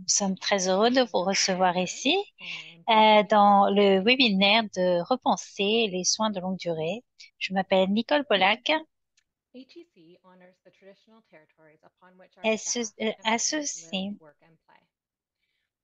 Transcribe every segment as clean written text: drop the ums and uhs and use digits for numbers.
sommes très heureux de vous recevoir ici dans le webinaire de Repenser les soins de longue durée. Je m'appelle Nicole Pollack. HEC honors the traditional territories upon which our staff and residents live, Associé work, and play.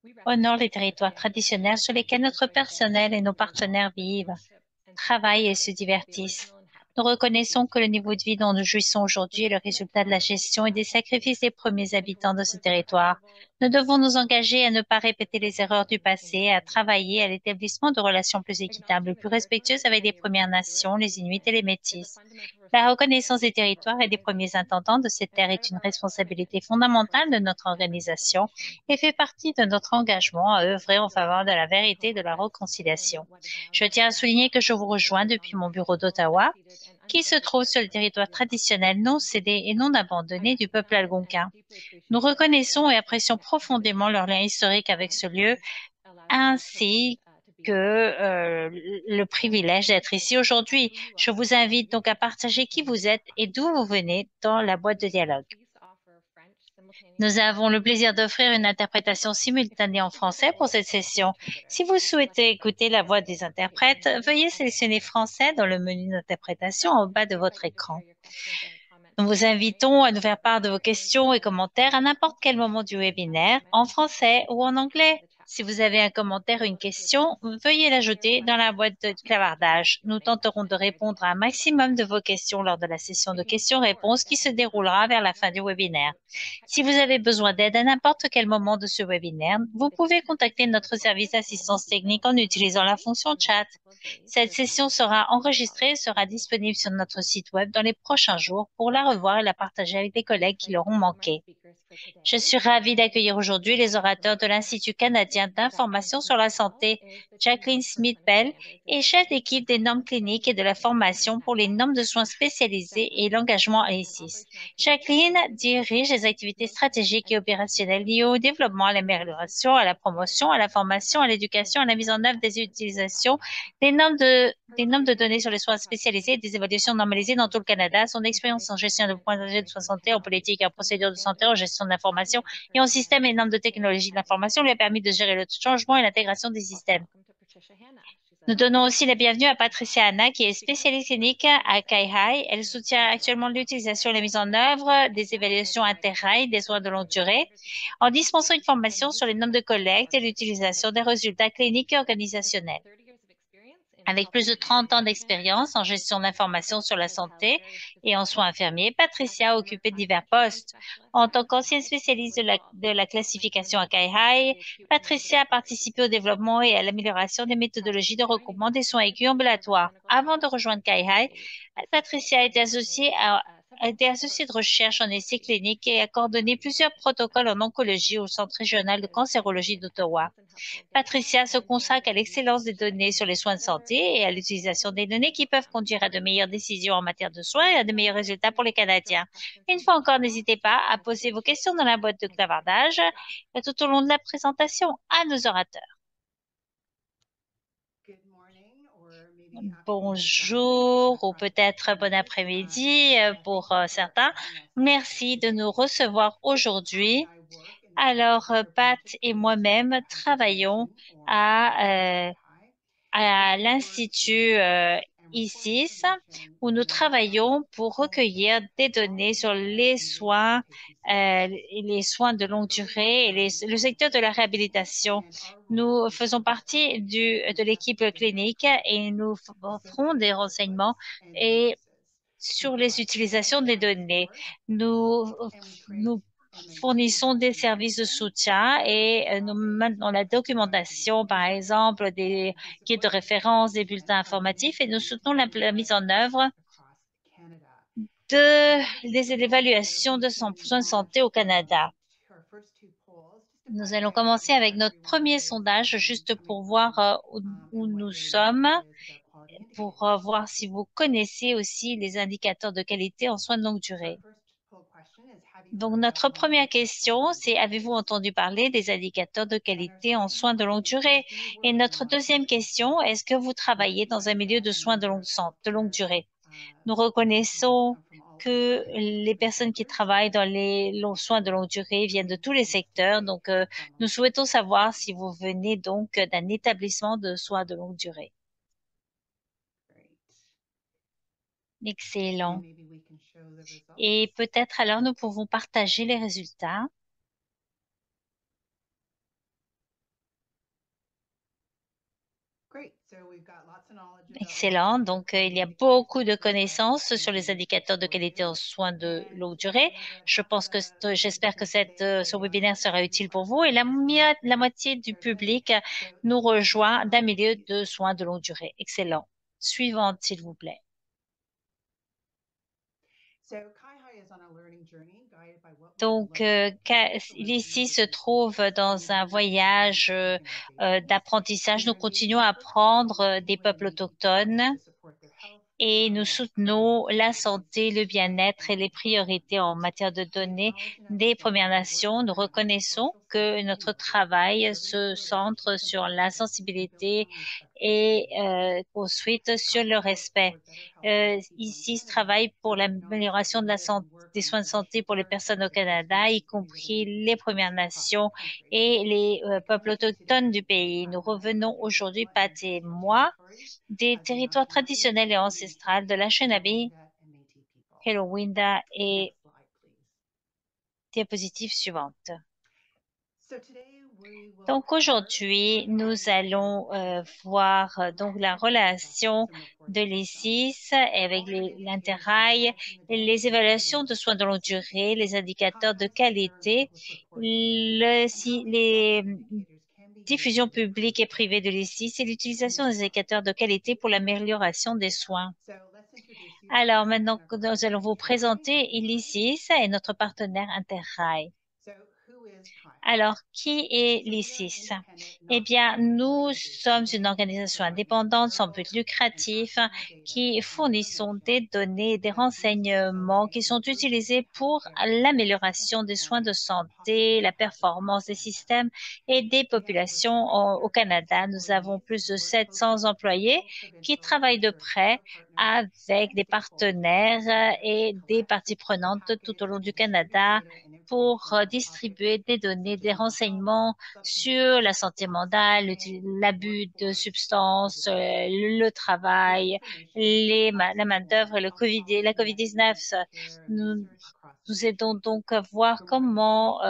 We honore les recognize that territoires the traditionnels sur lesquels Association notre enjoys the personnel et nos individual partenaires vivent, worship and travaillent et celebrate se the divertissent. original Nous inhabitants of reconnaissons these que le niveau de territories. vie dont nous jouissons We aujourd'hui est le commit résultat to de la working gestion et des proactively sacrifices des premiers and to habitants work de ce towards an territoire. equitable Nous and devons nous sustainable engager à ne pas relationship répéter with les erreurs du citizens in passé et à the Inuit travailler à community. l'établissement de relations plus équitables et Acknowledging the plus respectueuses territories avec and les the Premières original Inuit Nations, les Inuits et nations les is a Métis. fundamental La responsibility reconnaissance des of our territoires et des premiers organization intendants de ces and terres part est of une our responsabilité commitment to fondamentale de reconstruction notre and organisation reconciliation. et fait partie de notre engagement à œuvrer en faveur de la vérité et de Home la office in réconciliation. what is now Je the tiens à souligner Ottawa que je vous is rejoins located on depuis the mon bureau traditional, d'Ottawa, unceded, and qui se unceded trouve sur le territories of territoire the Algonquin. traditionnel non cédé et non I abandonné du peuple recognize and algonquin. deeply Nous appreciate their reconnaissons et efforts and apprécions connection to this profondément leur lien land, historique avec ce lieu, which allows them the privilege ainsi to be que here today. le privilège d'être ici aujourd'hui. Who you Je are vous and where invite you donc à come from partager qui within vous this êtes et process. d'où vous venez dans la boîte de We are dialogue. pleased to offer French simultaneous Nous avons le interpretation. plaisir d'offrir une interprétation If you simultanée wish en to hear the français pour cette voice of the session. interpreter, Si vous please select souhaitez the French écouter la voix language des interpretation interprètes, menu veuillez on the sélectionner bottom français of dans your le menu screen. d'interprétation au bas de We votre invite you to écran. share your questions and comments Nous at vous any point in invitons the à nous faire part de vos presentation questions et in English or commentaires à French. n'importe quel moment du If you have a webinaire, comment, en please français ou en type it into anglais. the chat Si box. vous avez un commentaire ou We une work to question, address veuillez and share l'ajouter dans la questions boîte de during the clavardage. Nous Q&A tenterons session de near the répondre à end un of the webinar. maximum de vos questions lors de la session de If you need support questions-réponses qui at se any time déroulera during the vers la fin du webinar, please webinaire. note the Si vous technical avez support besoin line d'aide à n'importe quel moment de ce webinaire, vous The pouvez Q&A is contacter being notre recorded service and will d'assistance be technique available en on our utilisant la website fonction in the chat. next couple of days Cette for session viewers and sera enregistrée et reviewers sera alike. disponible sur notre site web dans les prochains jours pour la revoir et la partager avec des I'm collègues qui excited to l'auront welcome our manqué. speakers for Je today. suis ravie d'accueillir aujourd'hui les orateurs de l'Institut canadien Jacqueline d'information sur la Smith-Bell santé, is the team Jacqueline lead for clinical Smith-Bell, standards and et chef training d'équipe des normes assessment for cliniques et de la HEC in formation pour les Canada. normes de soins spécialisés et Jacqueline is l'engagement Chief and ACIS. Operational Activities Jacqueline Coordinator dirige les for activités promotion stratégiques and et assessment opérationnelles liées au développement, à utilization l'amélioration, à la and promotion, à la formation, à l'éducation, à la mise en œuvre des utilisations Her des normes de experience données sur les soins across spécialisés et Canada des is évaluations normalisées dans tout exceptional. le Canada. Son expérience en Information gestion de management points and de soins information santé, en politique et en technology, procédures de santé, en standards, gestion de l'information cognitive et en personnel, système et normes de and technologie de l'information lui a technology. permis de gérer le changement et l'intégration des Also, systèmes. welcome to Patricia Hanna. She's Nous a donnons aussi la clinical bienvenue à lead in Patricia Anna, qui est She currently spécialiste works clinique under à Stephanie CAIHI. Elle Wilson soutient as our actuellement Office l'utilisation et la mise Manager. en œuvre des Patricia is évaluations certified inter-RAI des soins de longue coordinator of durée standards and en practices dispensant une and formation sur les leads normes de the collecte et organization's l'utilisation des résultats cliniques et with organisationnels. 30 years of experience in Avec plus de healthcare 30 ans management, d'expérience en gestion d'information sur la Patricia has held santé various et en soins positions infirmiers, as Patricia a former occupé divers classification postes. specialist En tant at qu'ancienne CAI. She spécialiste was de la involved in classification à development of CAIHI, the acute Patricia a immunodeficiency participé au resistance développement et à assessment. l'amélioration des méthodologies de Joining recoupement des soins Patricia aigus is one of our ambulatoires. clinical Avant de trials rejoindre CAIHI, lead, assistant Patricia a été clinical coordinator, associée de support recherche en essais technology cliniques et a coordonné plusieurs protocoles en oncologie au Centre régional de is cancérologie dedicated to d'Ottawa. excellence in healthcare data Patricia se management consacre à and l'excellence des leadership données sur les soins de for santé et à Canada's l'utilisation des données healthcare qui peuvent program. conduire à de meilleures décisions en matière de soins et Any à of de the meilleurs résultats pour les listeners with direct Canadiens. questions Une in the fois chat encore, box, n'hésitez please pas à don't poser vos hesitate questions dans la boîte de to enter them in clavardage now. tout au long de la présentation à nos orateurs. Bonjour ou peut-être bon après-midi pour certains. Merci de nous recevoir aujourd'hui. Alors, Pat et moi-même travaillons à, à l'Institut ICIS où nous travaillons pour recueillir des données sur les soins de longue durée et le secteur de la réhabilitation. Nous faisons partie de l'équipe clinique et nous offrons des renseignements et sur les utilisations des données. Nous fournissons des services de soutien et nous maintenons la documentation, par exemple, des guides de référence, des bulletins informatifs et nous soutenons la mise en œuvre de l'évaluation de son besoin de santé au Canada. Nous allons commencer avec notre premier sondage juste pour voir où nous sommes, pour voir si vous connaissez aussi les indicateurs de qualité en soins de longue durée. Donc, notre première question, c'est avez-vous entendu parler des indicateurs de qualité en soins de longue durée? Et notre deuxième question, est-ce que vous travaillez dans un milieu de soins de longue durée? Nous reconnaissons que les personnes qui travaillent dans les soins de longue durée viennent de tous les secteurs. Donc, nous souhaitons savoir si vous venez donc d'un établissement de soins de longue durée. Excellent. Et peut-être alors nous pouvons partager les résultats. Excellent. Donc, il y a beaucoup de connaissances sur les indicateurs de qualité en soins de longue durée. Je pense que j'espère que ce webinaire sera utile pour vous et la moitié du public nous rejoint d'un milieu de soins de longue durée. Excellent. Suivante, s'il vous plaît. Donc, ici se trouve dans un voyage d'apprentissage. Nous continuons à apprendre des peuples autochtones et nous soutenons la santé, le bien-être et les priorités en matière de données des Premières Nations. Nous reconnaissons que notre travail se centre sur la sensibilité et ensuite sur le respect. Ici, ce travail pour l'amélioration de la santé, des soins de santé pour les personnes au Canada, y compris les Premières Nations et les peuples autochtones du pays. Nous revenons aujourd'hui, Pat et moi, des territoires traditionnels et ancestrales de la Chenabie, Hello-Winda et diapositive suivante. Donc aujourd'hui, nous allons voir donc la relation de l'ISIS avec l'Interrail, les évaluations de soins de longue durée, les indicateurs de qualité, les diffusions publiques et privées de l'ISIS et l'utilisation des indicateurs de qualité pour l'amélioration des soins. Alors maintenant que nous allons vous présenter l'ISIS et notre partenaire Interrail. Alors, qui est l'ISIS? Eh bien, nous sommes une organisation indépendante sans but lucratif qui fournissons des données et des renseignements qui sont utilisés pour l'amélioration des soins de santé, la performance des systèmes et des populations au Canada. Nous avons plus de 700 employés qui travaillent de près avec des partenaires et des parties prenantes tout au long du Canada pour distribuer des données, des renseignements sur la santé mentale, l'abus de substances, le travail, la main-d'œuvre, la COVID-19. Nous, nous aidons donc à voir comment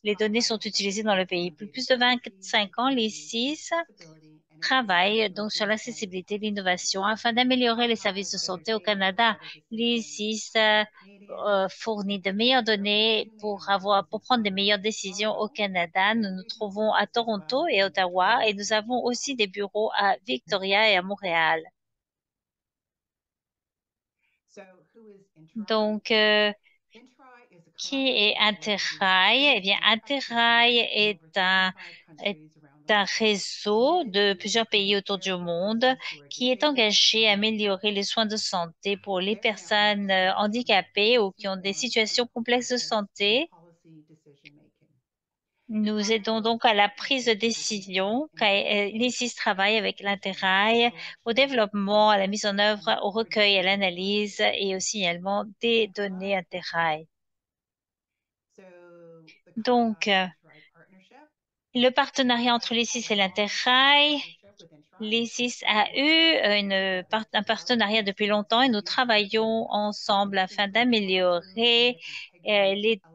les données sont utilisées dans le pays. Depuis plus de 25 ans, les CIS travaillent donc sur l'accessibilité et l'innovation afin d'améliorer les services de santé au Canada. L'ISIS fournit de meilleures données pour prendre de meilleures décisions au Canada. Nous nous trouvons à Toronto et Ottawa et nous avons aussi des bureaux à Victoria et à Montréal. Donc, qui est Interrail? Eh bien, Interrail est un réseau de plusieurs pays autour du monde qui est engagé à améliorer les soins de santé pour les personnes handicapées ou qui ont des situations complexes de santé. Nous aidons donc à la prise de décision. L'ISIS travaille avec l'Interrail au développement, à la mise en œuvre, au recueil, à l'analyse et au signalement des données Interrail. Donc, le partenariat entre l'ISIS et l'Interrail, l'ISIS a eu un partenariat depuis longtemps et nous travaillons ensemble afin d'améliorer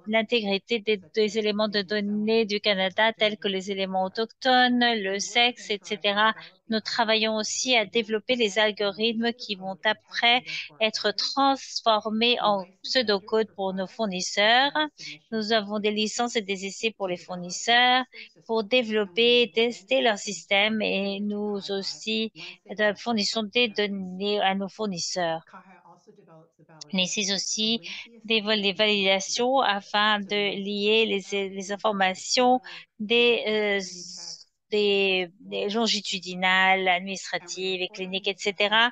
l'intégrité des éléments de données du Canada tels que les éléments autochtones, le sexe, etc. Nous travaillons aussi à développer les algorithmes qui vont après être transformés en pseudocode pour nos fournisseurs. Nous avons des licences et des essais pour les fournisseurs pour développer et tester leur système et nous aussi fournissons des données à nos fournisseurs. On utilise aussi des validations afin de lier les informations des longitudinales, administratives et cliniques, etc.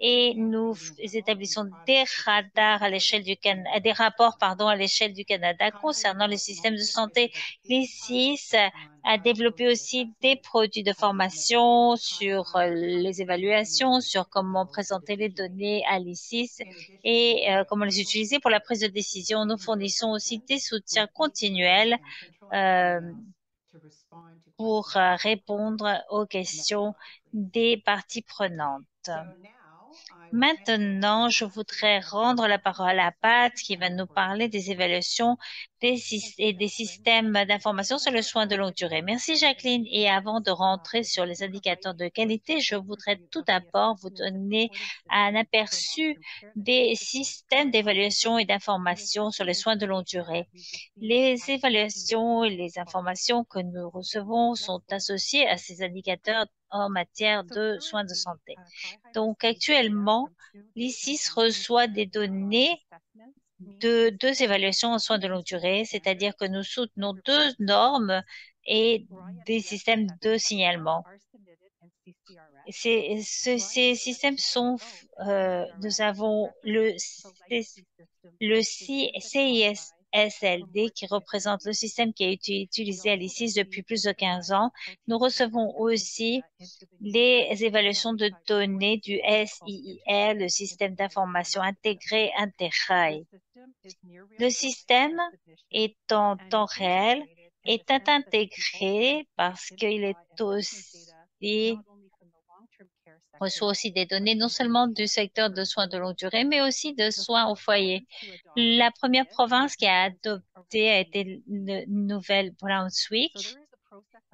et nous établissons des radars à l'échelle du Canada, des rapports, pardon, à l'échelle du Canada concernant les systèmes de santé. L'ICIS a développé aussi des produits de formation sur les évaluations, sur comment présenter les données à l'ICIS et comment les utiliser pour la prise de décision. Nous fournissons aussi des soutiens continuels euh, pour répondre aux questions des parties prenantes. Maintenant, je voudrais rendre la parole à Pat qui va nous parler des évaluations et des systèmes d'information sur le soin de longue durée. Merci Jacqueline. Et avant de rentrer sur les indicateurs de qualité, je voudrais tout d'abord vous donner un aperçu des systèmes d'évaluation et d'information sur les soins de longue durée. Les évaluations et les informations que nous recevons sont associées à ces indicateurs en matière de soins de santé. Donc, actuellement, l'ICIS reçoit des données de deux évaluations en soins de longue durée, c'est-à-dire que nous soutenons deux normes et des systèmes de signalement. Ces systèmes sont, nous avons le CISSLD qui représente le système qui a été utilisé à l'ICIS depuis plus de 15 ans. Nous recevons aussi les évaluations de données du SIIR, le système d'information intégré Interrail. Le système est en temps réel, est intégré parce qu'il est aussi reçoit aussi des données non seulement du secteur de soins de longue durée, mais aussi de soins au foyer. La première province qui a adopté a été le Nouvelle-Brunswick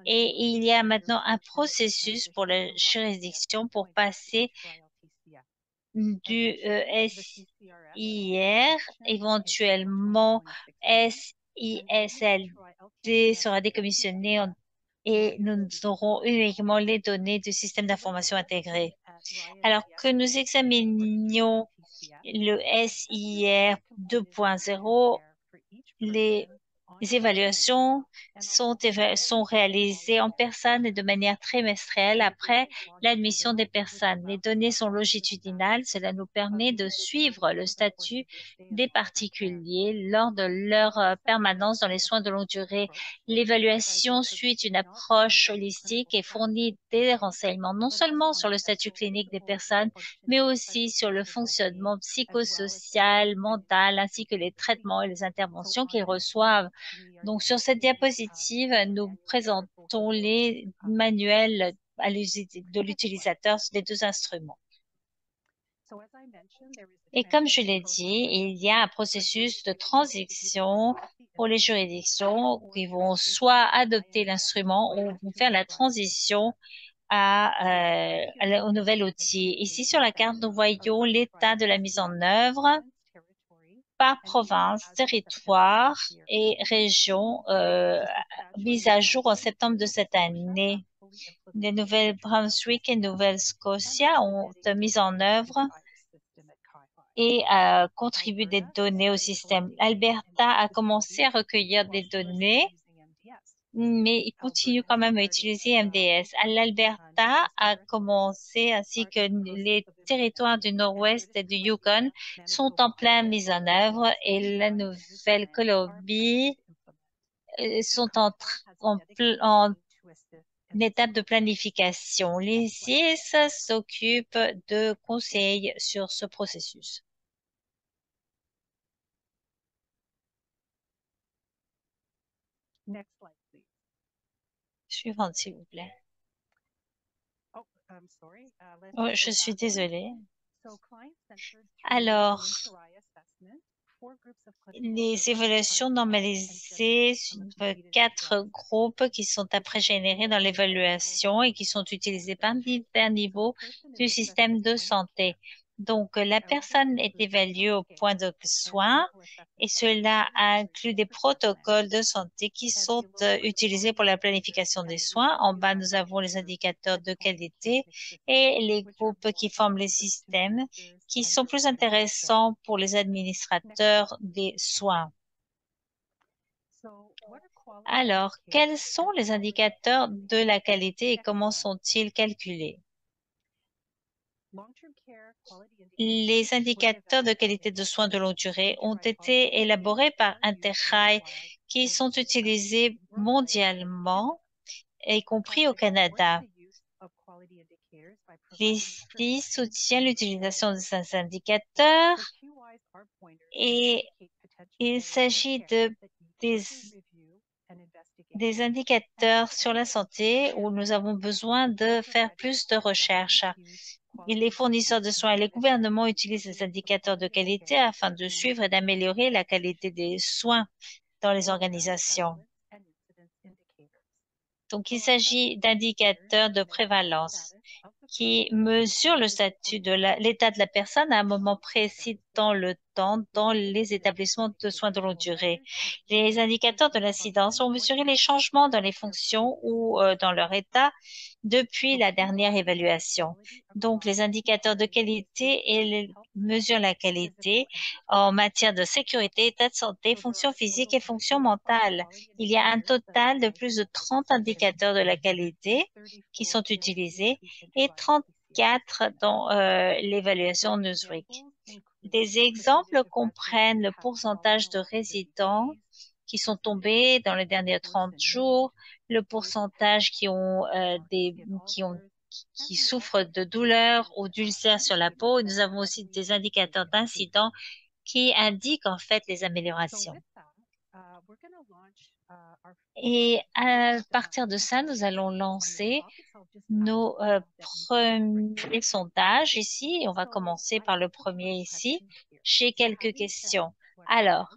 et il y a maintenant un processus pour la juridiction pour passer du SIR, éventuellement SISLD sera décommissionné et nous aurons uniquement les données du système d'information intégré. Alors que nous examinions le SIR 2.0, les évaluations sont réalisées en personne et de manière trimestrielle après l'admission des personnes. Les données sont longitudinales. Cela nous permet de suivre le statut des particuliers lors de leur permanence dans les soins de longue durée. L'évaluation suit une approche holistique et fournit des renseignements non seulement sur le statut clinique des personnes, mais aussi sur le fonctionnement psychosocial, mental, ainsi que les traitements et les interventions qu'ils reçoivent. Donc, sur cette diapositive, nous présentons les manuels de l'utilisateur des deux instruments. Et comme je l'ai dit, il y a un processus de transition pour les juridictions qui vont soit adopter l'instrument ou vont faire la transition au nouvel outil. Ici, sur la carte, nous voyons l'état de la mise en œuvre par province, territoire et région mise à jour en septembre de cette année. Les Nouvelle-Brunswick et Nouvelle-Scotia ont mis en œuvre et contribuent des données au système. L'Alberta a commencé à recueillir des données, mais il continue quand même à utiliser MDS. L'Alberta a commencé, ainsi que les territoires du Nord-Ouest et du Yukon sont en pleine mise en œuvre et la Nouvelle-Colombie sont en étape de planification. L'ICIS s'occupe de conseils sur ce processus. Suivante, s'il vous plaît. Oh, je suis désolée. Alors, les évaluations normalisées suivent quatre groupes qui sont après générés dans l'évaluation et qui sont utilisés par divers niveaux du système de santé. Donc, la personne est évaluée au point de soin et cela inclut des protocoles de santé qui sont utilisés pour la planification des soins. En bas, nous avons les indicateurs de qualité et les groupes qui forment les systèmes qui sont plus intéressants pour les administrateurs des soins. Alors, quels sont les indicateurs de la qualité et comment sont-ils calculés? Les indicateurs de qualité de soins de longue durée ont été élaborés par Interrail qui sont utilisés mondialement, y compris au Canada. Ici soutient l'utilisation de ces indicateurs et il s'agit des indicateurs sur la santé où nous avons besoin de faire plus de recherches. Et les fournisseurs de soins et les gouvernements utilisent ces indicateurs de qualité afin de suivre et d'améliorer la qualité des soins dans les organisations. Donc, il s'agit d'indicateurs de prévalence qui mesurent le statut de l'état de la personne à un moment précis dans le temps dans les établissements de soins de longue durée. Les indicateurs de l'incidence ont mesuré les changements dans les fonctions ou dans leur état depuis la dernière évaluation. Donc, les indicateurs de qualité mesurent la qualité en matière de sécurité, état de santé, fonction physique et fonction mentale. Il y a un total de plus de 30 indicateurs de la qualité qui sont utilisés et 34 dans l'évaluation Newsweek. Des exemples comprennent le pourcentage de résidents qui sont tombés dans les derniers 30 jours, le pourcentage qui souffrent de douleurs ou d'ulcères sur la peau. Nous avons aussi des indicateurs d'incidents qui indiquent en fait les améliorations. Et à partir de ça, nous allons lancer nos premiers sondages ici. On va commencer par le premier ici. J'ai quelques questions. Alors,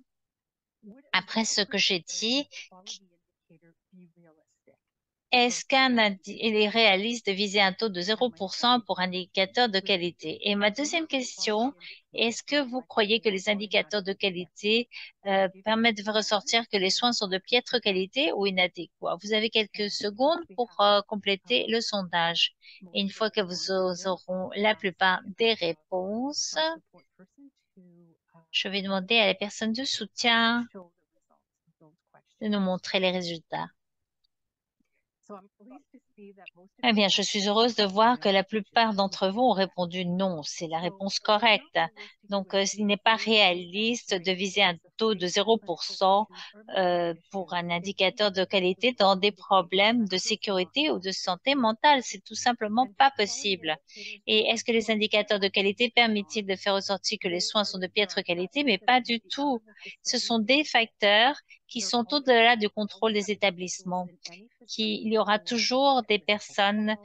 après ce que j'ai dit, est-ce il est réaliste de viser un taux de 0% pour indicateur de qualité? Et ma deuxième question, est-ce que vous croyez que les indicateurs de qualité permettent de ressortir que les soins sont de piètre qualité ou inadéquats? Vous avez quelques secondes pour compléter le sondage. Et une fois que vous aurez la plupart des réponses, je vais demander à la personne de soutien de nous montrer les résultats. Eh bien, je suis heureuse de voir que la plupart d'entre vous ont répondu non. C'est la réponse correcte. Donc, il n'est pas réaliste de viser un taux de 0% pour un indicateur de qualité dans des problèmes de sécurité ou de santé mentale. C'est tout simplement pas possible. Et est-ce que les indicateurs de qualité permettent-ils de faire ressortir que les soins sont de piètre qualité? Mais pas du tout. Ce sont des facteurs qui sont au-delà du contrôle des établissements. Il y aura toujours des personnes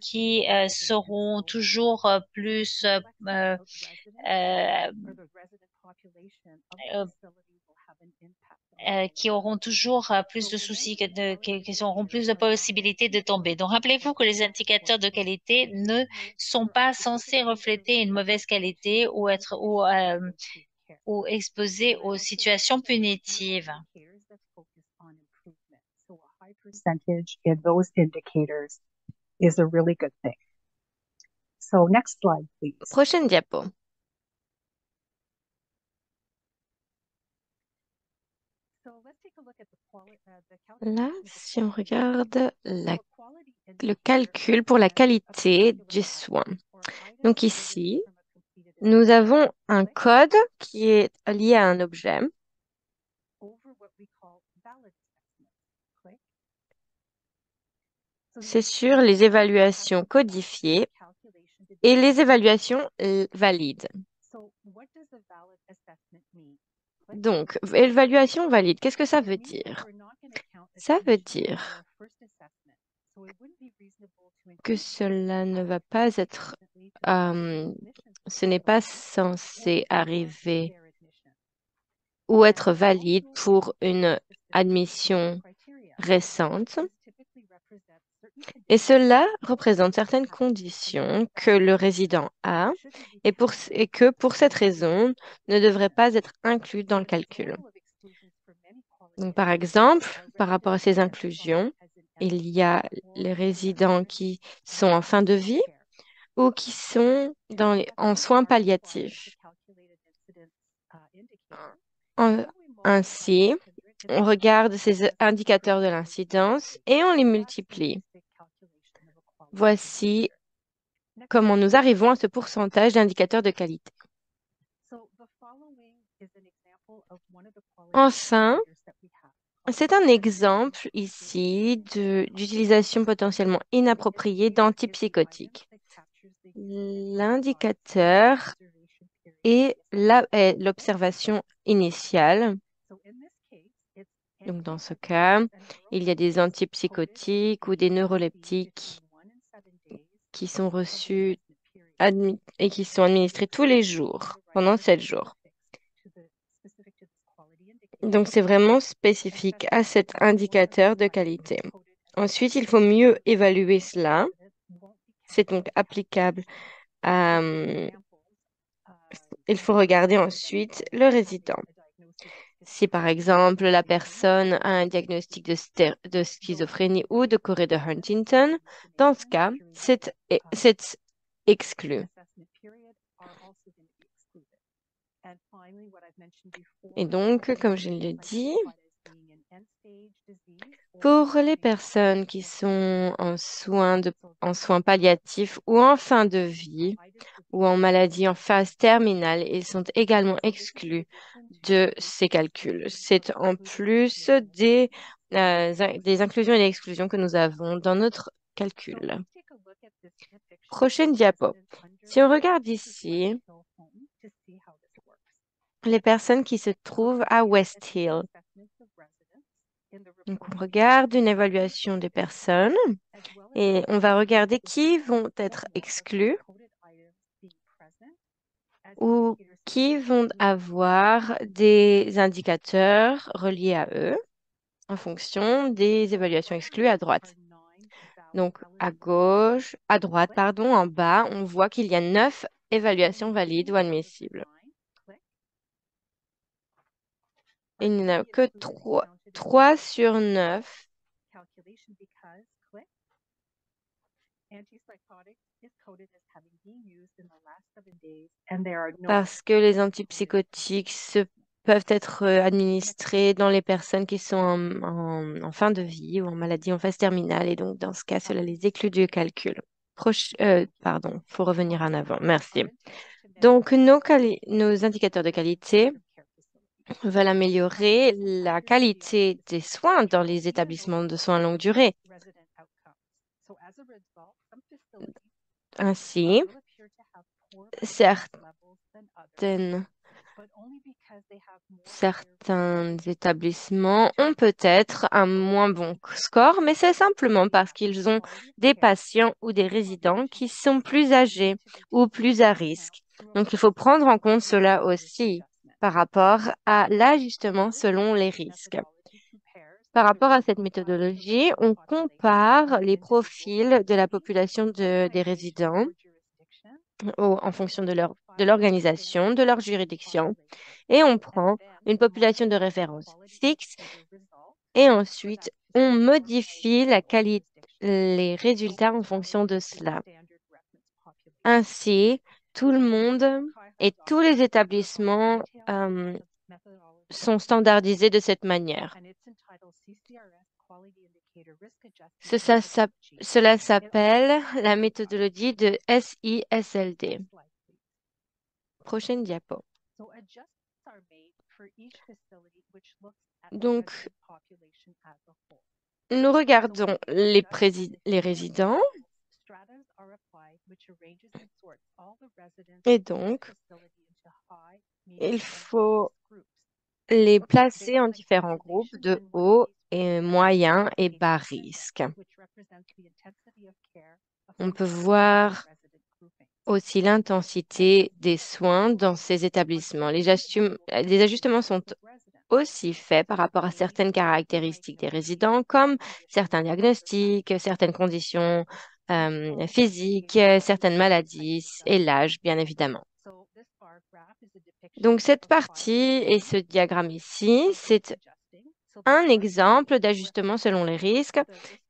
qui seront toujours plus euh, euh, qui auront toujours plus de soucis qui auront plus de possibilités de tomber. Donc, rappelez-vous que les indicateurs de qualité ne sont pas censés refléter une mauvaise qualité ou exposer aux situations punitives. Percentage in those indicators is a really good thing. So next slide, please. Prochaine diapo. Là, si on regarde le calcul pour la qualité du soin. Donc ici, nous avons un code qui est lié à un objet. C'est sur les évaluations codifiées et les évaluations valides. Donc, évaluation valide, qu'est-ce que ça veut dire? Ça veut dire que cela ne va pas être, ce n'est pas censé arriver ou être valide pour une admission récente. Et cela représente certaines conditions que le résident a et que pour cette raison ne devrait pas être inclus dans le calcul. Donc, par exemple, par rapport à ces inclusions, il y a les résidents qui sont en fin de vie ou qui sont en soins palliatifs. Ainsi, on regarde ces indicateurs de l'incidence et on les multiplie. Voici comment nous arrivons à ce pourcentage d'indicateurs de qualité. Enfin, c'est un exemple ici d'utilisation potentiellement inappropriée d'antipsychotiques. L'indicateur est l'observation initiale. Donc, dans ce cas, il y a des antipsychotiques ou des neuroleptiques qui sont reçus et qui sont administrés tous les jours, pendant 7 jours. Donc, c'est vraiment spécifique à cet indicateur de qualité. Ensuite, il faut mieux évaluer cela. C'est donc applicable à... il faut regarder ensuite le résident. Si par exemple la personne a un diagnostic de schizophrénie ou de Corée de Huntington, dans ce cas, c'est exclu. Et donc, comme je l'ai dit, pour les personnes qui sont en soins palliatifs ou en fin de vie ou en maladie en phase terminale, ils sont également exclus de ces calculs. C'est en plus des inclusions et des exclusions que nous avons dans notre calcul. Prochaine diapo. Si on regarde ici, les personnes qui se trouvent à West Hill. Donc, on regarde une évaluation des personnes et on va regarder qui vont être exclus ou qui vont avoir des indicateurs reliés à eux en fonction des évaluations exclues à droite. Donc, à droite, pardon, en bas, on voit qu'il y a 9 évaluations valides ou admissibles. Il n'y en a que 3 sur 9 parce que les antipsychotiques peuvent être administrés dans les personnes qui sont en fin de vie ou en maladie en phase terminale. Et donc, dans ce cas, cela les exclut du calcul. Pardon, il faut revenir en avant. Merci. Donc, nos indicateurs de qualité veulent améliorer la qualité des soins dans les établissements de soins longue durée. Ainsi, certains établissements ont peut-être un moins bon score, mais c'est simplement parce qu'ils ont des patients ou des résidents qui sont plus âgés ou plus à risque. Donc, il faut prendre en compte cela aussi par rapport à l'ajustement selon les risques. Par rapport à cette méthodologie, on compare les profils de la population des résidents en fonction de l'organisation, de leur juridiction, et on prend une population de référence fixe et ensuite on modifie les résultats en fonction de cela. Ainsi, tout le monde et tous les établissements sont standardisés de cette manière. Cela s'appelle la méthodologie de SISLD. Prochaine diapo. Donc, nous regardons les résidents et donc, il faut les placer en différents groupes de haut et moyen et bas risque. On peut voir aussi l'intensité des soins dans ces établissements. Les ajustements sont aussi faits par rapport à certaines caractéristiques des résidents, comme certains diagnostics, certaines conditions physiques, certaines maladies et l'âge, bien évidemment. Donc, cette partie et ce diagramme ici, c'est un exemple d'ajustement selon les risques.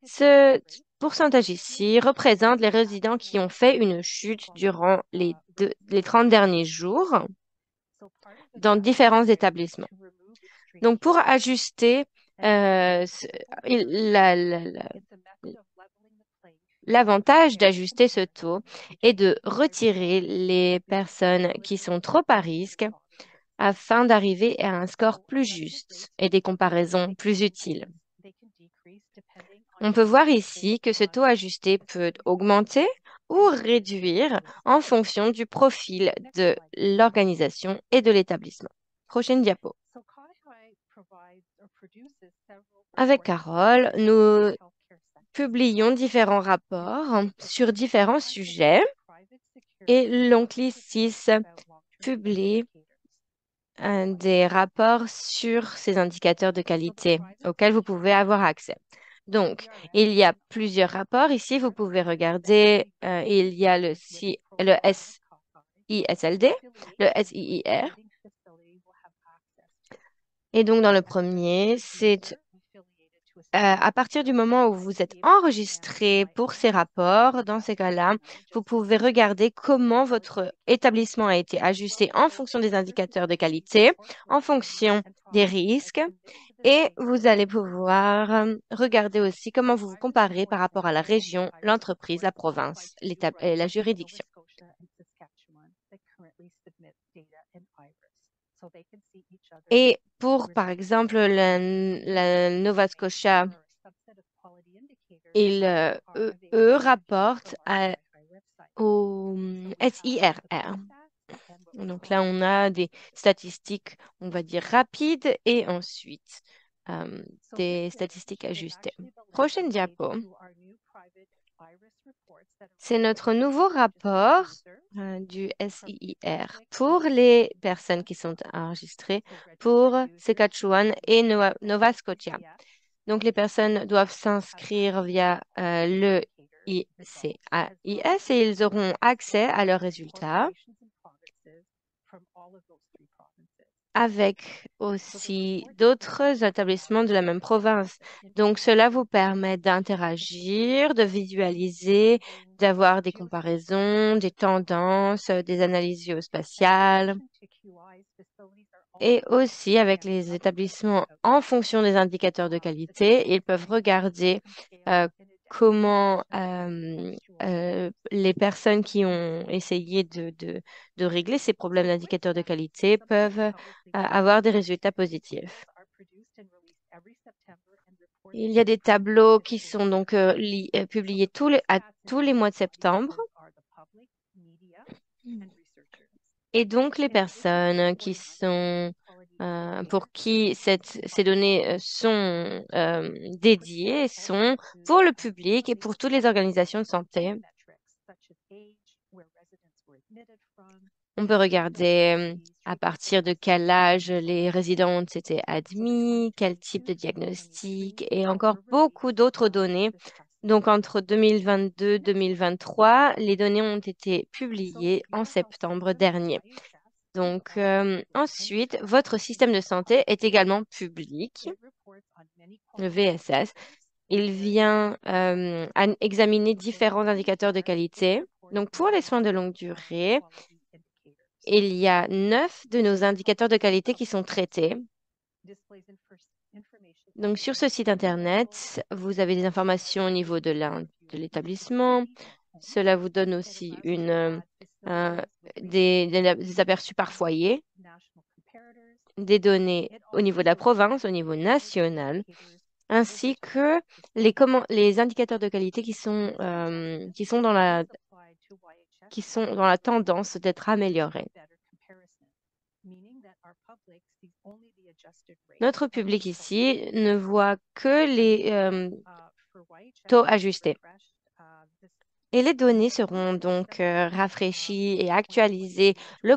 Ce pourcentage ici représente les résidents qui ont fait une chute durant les 30 derniers jours dans différents établissements. Donc, pour ajuster la l'avantage d'ajuster ce taux est de retirer les personnes qui sont trop à risque afin d'arriver à un score plus juste et des comparaisons plus utiles. On peut voir ici que ce taux ajusté peut augmenter ou réduire en fonction du profil de l'organisation et de l'établissement. Prochaine diapo. Avec Carole, nous publions différents rapports sur différents sujets et l'Oncle 6 publie des rapports sur ces indicateurs de qualité auxquels vous pouvez avoir accès. Donc, il y a plusieurs rapports. Ici, vous pouvez regarder, il y a le SISLD, le SIIR. Et donc, dans le premier, c'est à partir du moment où vous êtes enregistré pour ces rapports, dans ces cas-là, vous pouvez regarder comment votre établissement a été ajusté en fonction des indicateurs de qualité, en fonction des risques, et vous allez pouvoir regarder aussi comment vous vous comparez par rapport à la région, l'entreprise, la province, et la juridiction. Et pour, par exemple, la Nova Scotia, eux rapportent au SIRR. Donc là, on a des statistiques, on va dire, rapides et ensuite des statistiques ajustées. Prochaine diapo. C'est notre nouveau rapport du SIIR pour les personnes qui sont enregistrées pour Saskatchewan et Nova Scotia. Donc, les personnes doivent s'inscrire via le ICAIS et ils auront accès à leurs résultats avec aussi d'autres établissements de la même province. Donc, cela vous permet d'interagir, de visualiser, d'avoir des comparaisons, des tendances, des analyses géospatiales. Et aussi avec les établissements en fonction des indicateurs de qualité, ils peuvent regarder comment les personnes qui ont essayé de régler ces problèmes d'indicateurs de qualité peuvent avoir des résultats positifs. Il y a des tableaux qui sont donc publiés à tous les mois de septembre. Et donc, les personnes qui sont, pour qui ces données sont dédiées sont pour le public et pour toutes les organisations de santé. On peut regarder à partir de quel âge les résidents ont été admis, quel type de diagnostic et encore beaucoup d'autres données. Donc, entre 2022 et 2023, les données ont été publiées en septembre dernier. Donc, ensuite, votre système de santé est également public, le VSS. Il vient examiner différents indicateurs de qualité. Donc, pour les soins de longue durée, il y a 9 de nos indicateurs de qualité qui sont traités. Donc, sur ce site Internet, vous avez des informations au niveau de l'établissement. Cela vous donne aussi des aperçus par foyer, des données au niveau de la province, au niveau national, ainsi que les indicateurs de qualité qui sont dans la tendance d'être améliorés. Notre public ici ne voit que les taux ajustés. Et les données seront donc rafraîchies et actualisées en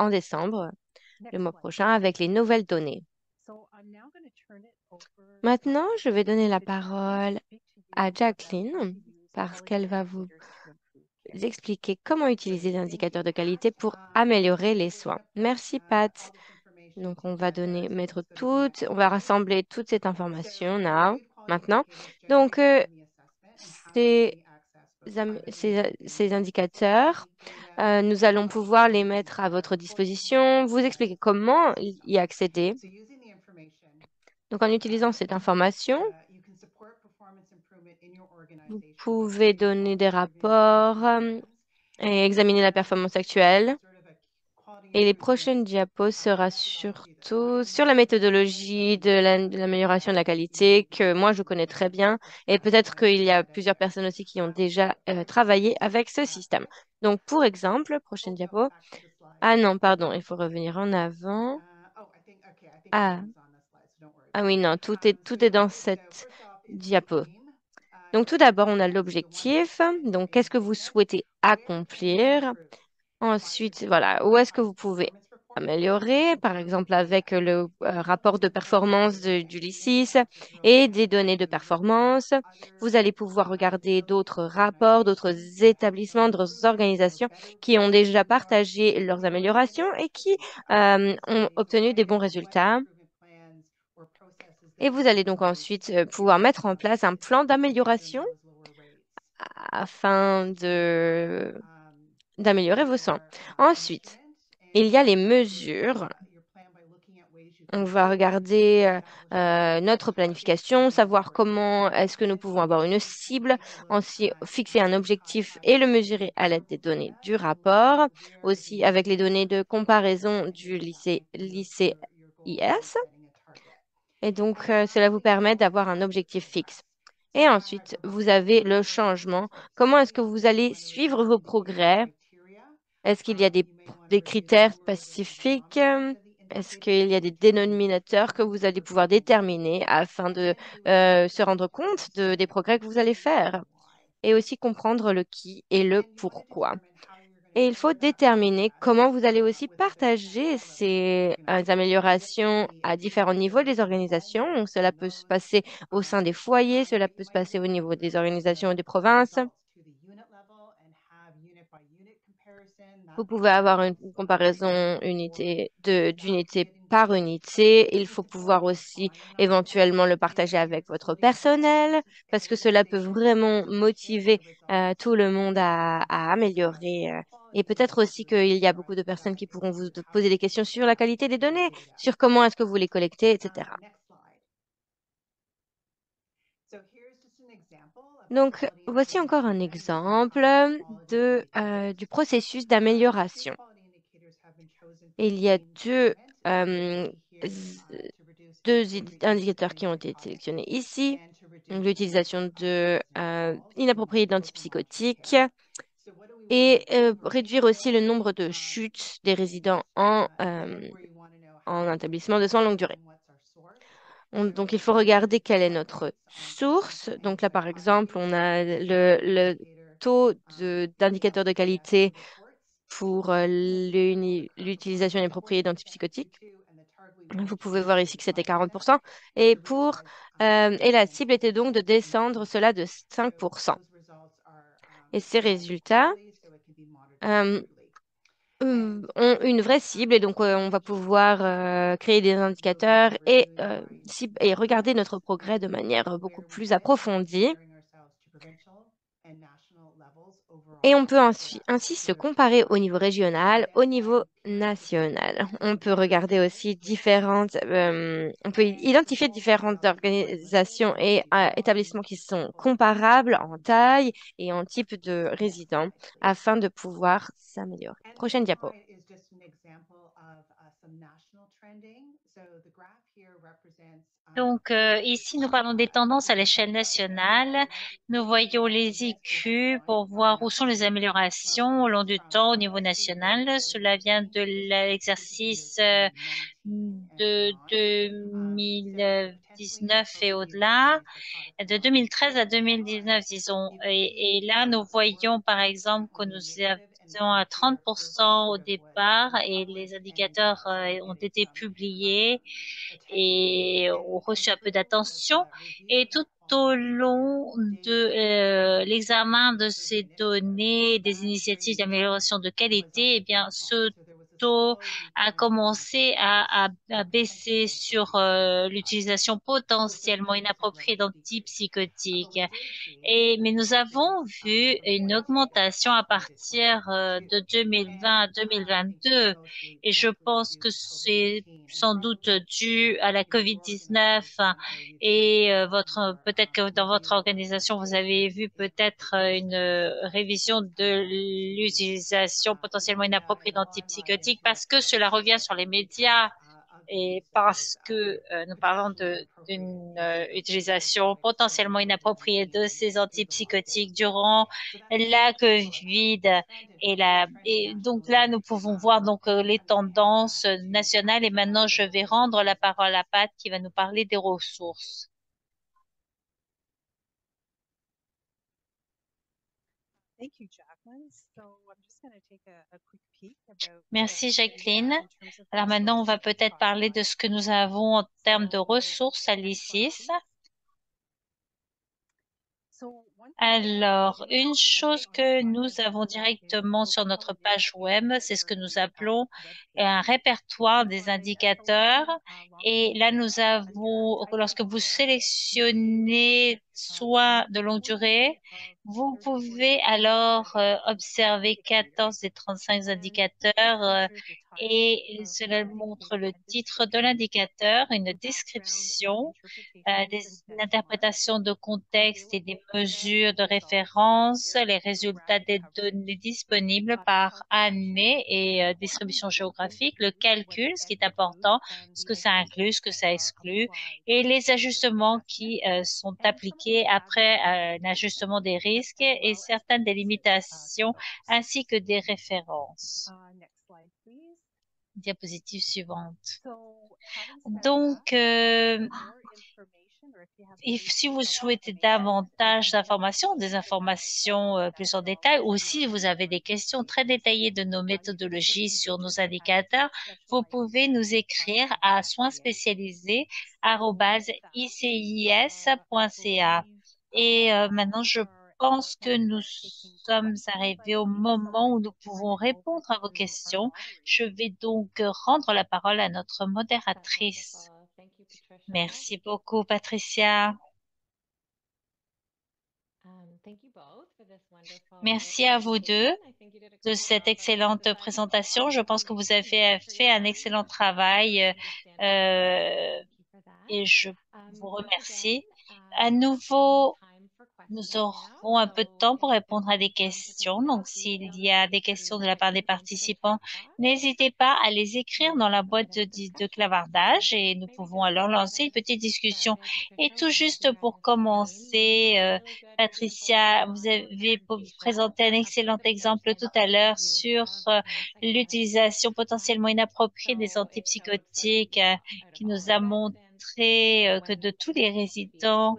décembre, le mois prochain, avec les nouvelles données. Maintenant, je vais donner la parole à Jacqueline parce qu'elle va vous expliquer comment utiliser les indicateurs de qualité pour améliorer les soins. Merci, Pat. Donc, on va rassembler toute cette information maintenant. Donc, ces indicateurs, nous allons pouvoir les mettre à votre disposition, vous expliquer comment y accéder. Donc, en utilisant cette information, Vous pouvez donner des rapports et examiner la performance actuelle. Et les prochaines diapos sera surtout sur la méthodologie de l'amélioration de la qualité que moi je connais très bien et peut-être qu'il y a plusieurs personnes aussi qui ont déjà travaillé avec ce système. Donc pour exemple, prochaine diapo. Ah non, pardon, il faut revenir en avant. Ah, ah oui, non, tout est dans cette diapo. Donc tout d'abord, on a l'objectif. Donc qu'est-ce que vous souhaitez accomplir? Ensuite, voilà, où est-ce que vous pouvez améliorer, par exemple avec le rapport de performance du LICIS et des données de performance. Vous allez pouvoir regarder d'autres rapports, d'autres établissements, d'autres organisations qui ont déjà partagé leurs améliorations et qui ont obtenu des bons résultats. Et vous allez donc ensuite pouvoir mettre en place un plan d'amélioration afin d'améliorer vos soins. Ensuite, il y a les mesures. On va regarder notre planification, savoir comment est-ce que nous pouvons avoir une cible, ensuite fixer un objectif et le mesurer à l'aide des données du rapport, aussi avec les données de comparaison du lycée IS. Et donc, cela vous permet d'avoir un objectif fixe. Et ensuite, vous avez le changement. Comment est-ce que vous allez suivre vos progrès? Est-ce qu'il y a des critères spécifiques? Est-ce qu'il y a des dénominateurs que vous allez pouvoir déterminer afin de se rendre compte des progrès que vous allez faire? Et aussi comprendre le qui et le pourquoi. Et il faut déterminer comment vous allez aussi partager ces améliorations à différents niveaux des organisations. Donc, cela peut se passer au sein des foyers, cela peut se passer au niveau des organisations et des provinces. Vous pouvez avoir une comparaison d'unité par unité. Il faut pouvoir aussi éventuellement le partager avec votre personnel parce que cela peut vraiment motiver tout le monde à améliorer. Et peut-être aussi qu'il y a beaucoup de personnes qui pourront vous poser des questions sur la qualité des données, sur comment est-ce que vous les collectez, etc. Donc, voici encore un exemple du processus d'amélioration. Il y a euh, z- indicateurs qui ont été sélectionnés ici. Donc, l'utilisation inappropriée d'antipsychotiques et réduire aussi le nombre de chutes des résidents en établissement de soins longue durée. Donc, il faut regarder quelle est notre source. Donc là, par exemple, on a le taux d'indicateurs de qualité pour l'utilisation inappropriée d'antipsychotiques. Vous pouvez voir ici que c'était 40%. Et la cible était donc de descendre cela de 5%. Et ces résultats euh, ont une vraie cible et donc on va pouvoir créer des indicateurs et regarder notre progrès de manière beaucoup plus approfondie. Et on peut ainsi se comparer au niveau régional, au niveau national. On peut regarder aussi on peut identifier différentes organisations et établissements qui sont comparables en taille et en type de résidents afin de pouvoir s'améliorer. Prochaine diapo. Donc, ici, nous parlons des tendances à l'échelle nationale. Nous voyons les IQ pour voir où sont les améliorations au long du temps au niveau national. Cela vient de l'exercice de 2019 et au-delà, de 2013 à 2019, disons. Et là, nous voyons, par exemple, que nous étions à 30% au départ et les indicateurs ont été publiés et ont reçu un peu d'attention. Et tout au long de l'examen de ces données, des initiatives d'amélioration de qualité, eh bien, ce taux a commencé à baisser sur l'utilisation potentiellement inappropriée d'antipsychotiques. Mais nous avons vu une augmentation à partir de 2020 à 2022 et je pense que c'est sans doute dû à la COVID-19 et peut-être que dans votre organisation, vous avez vu peut-être une révision de l'utilisation potentiellement inappropriée d'antipsychotiques parce que cela revient sur les médias et parce que nous parlons d'une utilisation potentiellement inappropriée de ces antipsychotiques durant la COVID et donc là nous pouvons voir donc les tendances nationales et maintenant je vais rendre la parole à Pat qui va nous parler des ressources. Merci Jacqueline. Alors maintenant, on va peut-être parler de ce que nous avons en termes de ressources à l'ICIS. Alors, une chose que nous avons directement sur notre page web, c'est ce que nous appelons un répertoire des indicateurs. Et là, nous avons, lorsque vous sélectionnez soins de longue durée, vous pouvez alors observer 14 des 35 indicateurs et cela montre le titre de l'indicateur, une description une interprétation de contexte et des mesures de référence, les résultats des données disponibles par année et distribution géographique, le calcul, ce qui est important, ce que ça inclut, ce que ça exclut, et les ajustements qui sont appliqués après l'ajustement des risques et certaines des limitations ainsi que des références. Diapositive suivante. Donc, et si vous souhaitez davantage d'informations, des informations plus en détail, ou si vous avez des questions très détaillées de nos méthodologies sur nos indicateurs, vous pouvez nous écrire à soinspécialisés@icis.ca. Et maintenant, je pense que nous sommes arrivés au moment où nous pouvons répondre à vos questions. Je vais donc rendre la parole à notre modératrice. Merci beaucoup, Patricia. Merci à vous deux de cette excellente présentation. Je pense que vous avez fait un excellent travail et je vous remercie. À nouveau, nous aurons un peu de temps pour répondre à des questions. Donc, s'il y a des questions de la part des participants, n'hésitez pas à les écrire dans la boîte de clavardage et nous pouvons alors lancer une petite discussion. Et tout juste pour commencer, Patricia, vous avez présenté un excellent exemple tout à l'heure sur l'utilisation potentiellement inappropriée des antipsychotiques qui nous a montré que de tous les résidents,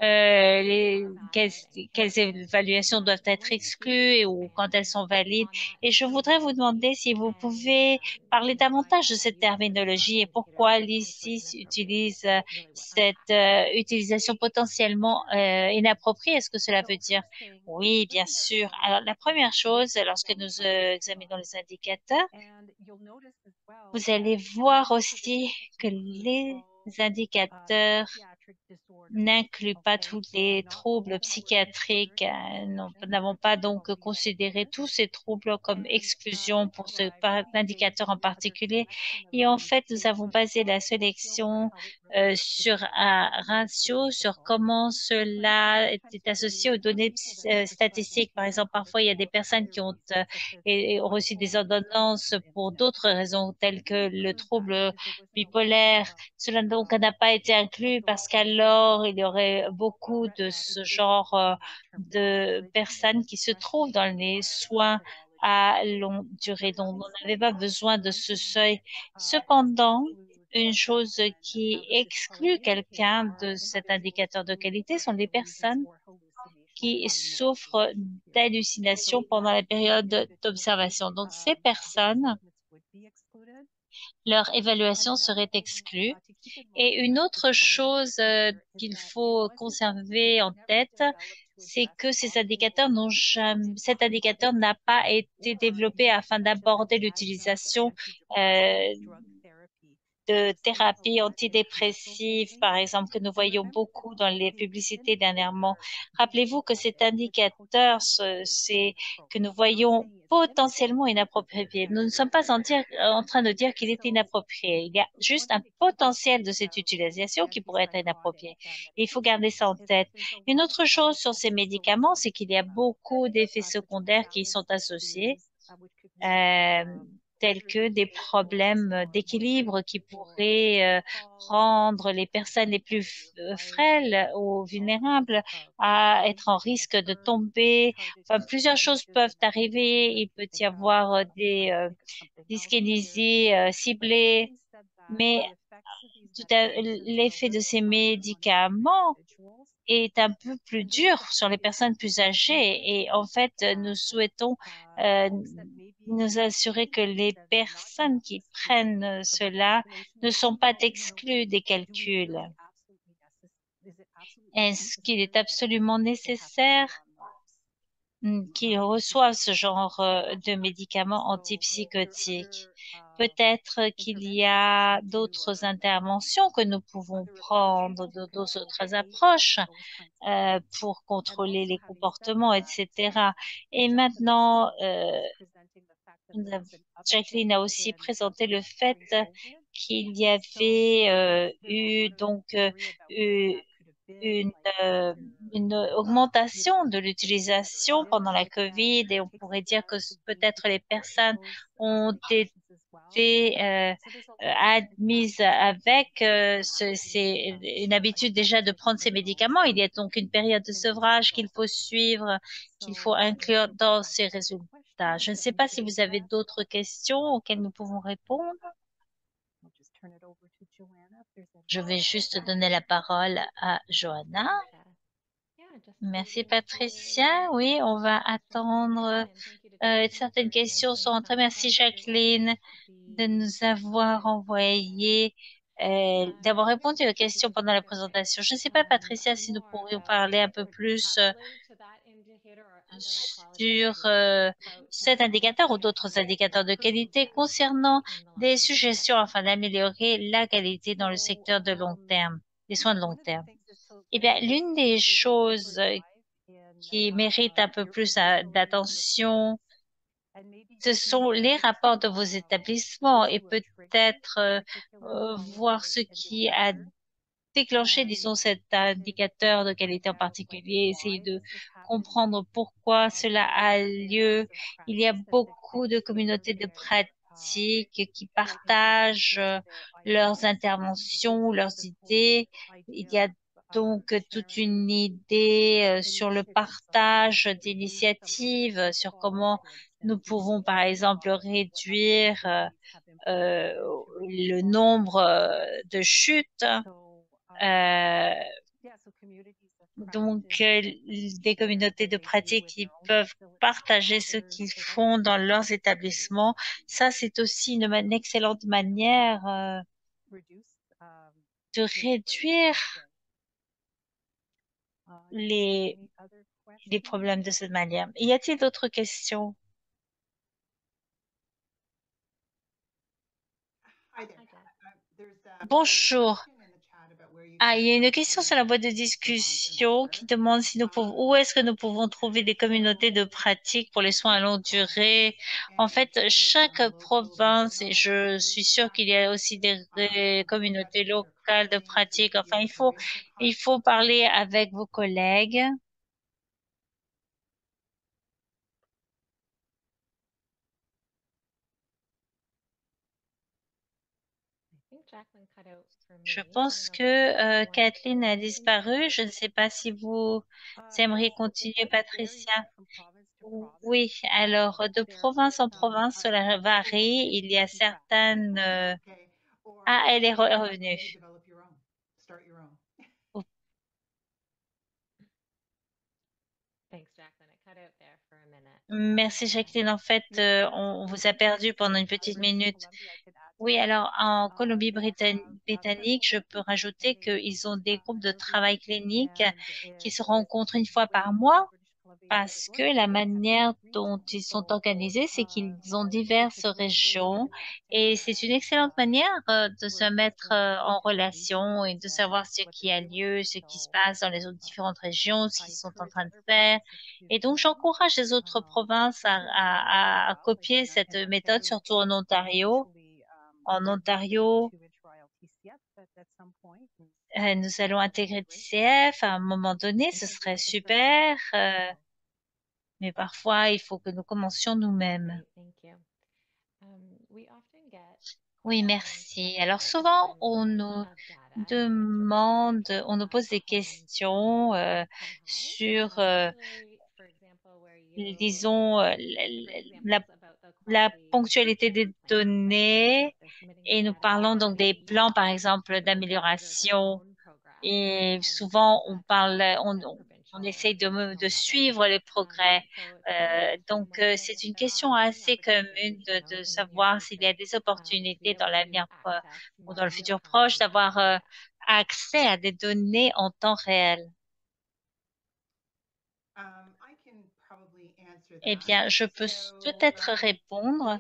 quelles évaluations doivent être exclues ou quand elles sont valides. Et je voudrais vous demander si vous pouvez parler davantage de cette terminologie et pourquoi l'ICIS utilise cette utilisation potentiellement inappropriée. Est-ce que cela veut dire? Oui, bien sûr. Alors, la première chose, lorsque nous examinons les indicateurs, vous allez voir aussi que les indicateurs n'inclut pas tous les troubles psychiatriques. Nous n'avons pas donc considéré tous ces troubles comme exclusion pour ce indicateur en particulier. Et en fait, nous avons basé la sélection sur un ratio, sur comment cela est associé aux données statistiques. Par exemple, parfois, il y a des personnes qui ont reçu des ordonnances pour d'autres raisons, telles que le trouble bipolaire. Cela donc n'a pas été inclus parce qu'alors il y aurait beaucoup de ce genre de personnes qui se trouvent dans les soins à longue durée. Donc, on n'avait pas besoin de ce seuil. Cependant, une chose qui exclut quelqu'un de cet indicateur de qualité sont les personnes qui souffrent d'hallucinations pendant la période d'observation. Donc, ces personnes leur évaluation serait exclue. Et une autre chose qu'il faut conserver en tête, c'est que ces indicateurs n'ont jamais, cet indicateur n'a pas été développé afin d'aborder l'utilisation de thérapies antidépressives, par exemple, que nous voyons beaucoup dans les publicités dernièrement. Rappelez-vous que cet indicateur, c'est que nous voyons potentiellement inapproprié. Nous ne sommes pas en train de dire qu'il est inapproprié. Il y a juste un potentiel de cette utilisation qui pourrait être inapproprié. Et il faut garder ça en tête. Une autre chose sur ces médicaments, c'est qu'il y a beaucoup d'effets secondaires qui y sont associés. Euh, tels que des problèmes d'équilibre qui pourraient rendre les personnes les plus frêles ou vulnérables à être en risque de tomber. Enfin, plusieurs choses peuvent arriver. Il peut y avoir des dyskinésies ciblées, mais l'effet de ces médicaments est un peu plus dur sur les personnes plus âgées et en fait, nous souhaitons euh, nous assurer que les personnes qui prennent cela ne sont pas exclues des calculs. Est-ce qu'il est absolument nécessaire qu'ils reçoivent ce genre de médicaments antipsychotiques? Peut-être qu'il y a d'autres interventions que nous pouvons prendre, d'autres approches pour contrôler les comportements, etc. Et maintenant, Jacqueline a aussi présenté le fait qu'il y avait eu donc eu une, euh, une augmentation de l'utilisation pendant la COVID et on pourrait dire que peut-être les personnes ont été admises avec c'est une habitude déjà de prendre ces médicaments. Il y a donc une période de sevrage qu'il faut suivre, qu'il faut inclure dans ces résultats. Je ne sais pas si vous avez d'autres questions auxquelles nous pouvons répondre. Je vais juste donner la parole à Johanna. Merci Patricia. Oui, on va attendre. Certaines questions sont entrées. Merci Jacqueline de nous avoir envoyé, d'avoir répondu aux questions pendant la présentation. Je ne sais pas Patricia si nous pourrions parler un peu plus sur cet indicateur ou d'autres indicateurs de qualité concernant des suggestions afin d'améliorer la qualité dans le secteur de long terme, des soins de long terme. Eh bien, l'une des choses qui mérite un peu plus d'attention, ce sont les rapports de vos établissements et peut-être voir ce qui a déclencher, disons, cet indicateur de qualité en particulier, essayer de comprendre pourquoi cela a lieu. Il y a beaucoup de communautés de pratiques qui partagent leurs interventions, leurs idées. Il y a donc toute une idée sur le partage d'initiatives, sur comment nous pouvons, par exemple, réduire le nombre de chutes. Euh, donc, des communautés de pratique qui peuvent partager ce qu'ils font dans leurs établissements. Ça, c'est aussi une excellente manière de réduire les, les problèmes de cette manière. Y a-t-il d'autres questions? Bonjour. Ah, il y a une question sur la boîte de discussion qui demande si nous pouvons, où est-ce que nous pouvons trouver des communautés de pratique pour les soins à longue durée. En fait, chaque province, et je suis sûre qu'il y a aussi des communautés locales de pratique. Enfin, il faut parler avec vos collègues. Je pense que Kathleen a disparu. Je ne sais pas si vous aimeriez continuer, Patricia. Oui, alors de province en province, cela varie. Il y a certaines... Ah, elle est revenue. Oh, merci Jacqueline. En fait, on vous a perdu pendant une petite minute. Oui, alors en Colombie-Britannique, je peux rajouter qu'ils ont des groupes de travail clinique qui se rencontrent une fois par mois parce que la manière dont ils sont organisés, c'est qu'ils ont diverses régions et c'est une excellente manière de se mettre en relation et de savoir ce qui a lieu, ce qui se passe dans les autres différentes régions, ce qu'ils sont en train de faire. Et donc, j'encourage les autres provinces à copier cette méthode, surtout en Ontario. En Ontario, nous allons intégrer TCF à un moment donné, ce serait super. Mais parfois, il faut que nous commencions nous-mêmes. Oui, merci. Alors souvent, on nous demande, on nous pose des questions sur, disons, la ponctualité des données et nous parlons donc des plans, par exemple, d'amélioration. Et souvent, on essaye de suivre les progrès. C'est une question assez commune de savoir s'il y a des opportunités dans l'avenir ou dans le futur proche d'avoir accès à des données en temps réel. Eh bien, je peux peut-être répondre.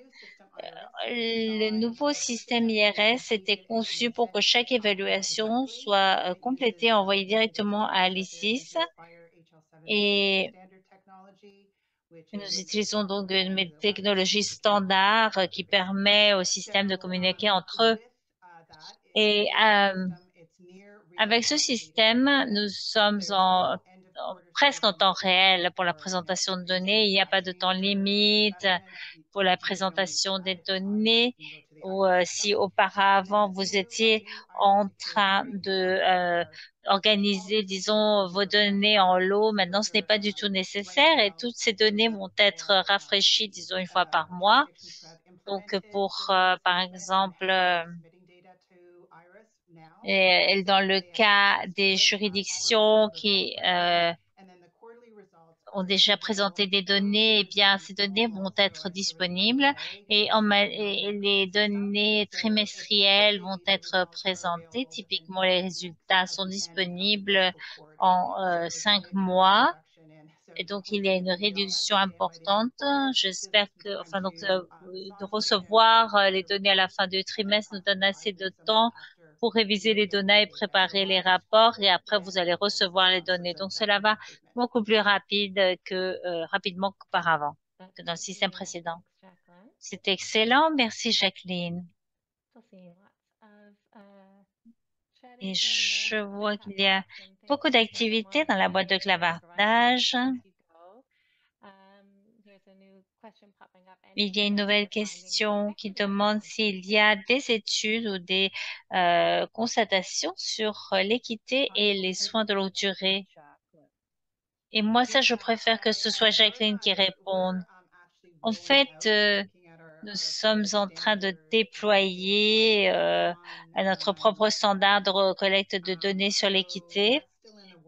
Le nouveau système IRS était conçu pour que chaque évaluation soit complétée et envoyée directement à l'ICIS. Et nous utilisons donc une technologie standard qui permet au système de communiquer entre eux. Et avec ce système, nous sommes presque en temps réel pour la présentation de données. Il n'y a pas de temps limite pour la présentation des données. Ou si auparavant vous étiez en train de organiser, disons, vos données en lot, maintenant ce n'est pas du tout nécessaire et toutes ces données vont être rafraîchies, disons, une fois par mois. Donc pour, par exemple, et dans le cas des juridictions qui ont déjà présenté des données, eh bien, ces données vont être disponibles et les données trimestrielles vont être présentées. Typiquement, les résultats sont disponibles en 5 mois. Et donc, il y a une réduction importante. J'espère que, enfin, donc, de recevoir les données à la fin du trimestre nous donne assez de temps pour réviser les données et préparer les rapports. Et après, vous allez recevoir les données. Donc, cela va beaucoup plus rapidement qu'auparavant, que dans le système précédent. C'est excellent. Merci, Jacqueline. Et je vois qu'il y a beaucoup d'activités dans la boîte de clavardage. Il y a une nouvelle question qui demande s'il y a des études ou des constatations sur l'équité et les soins de longue durée. Et moi, ça, je préfère que ce soit Jacqueline qui réponde. En fait, nous sommes en train de déployer notre propre standard de collecte de données sur l'équité.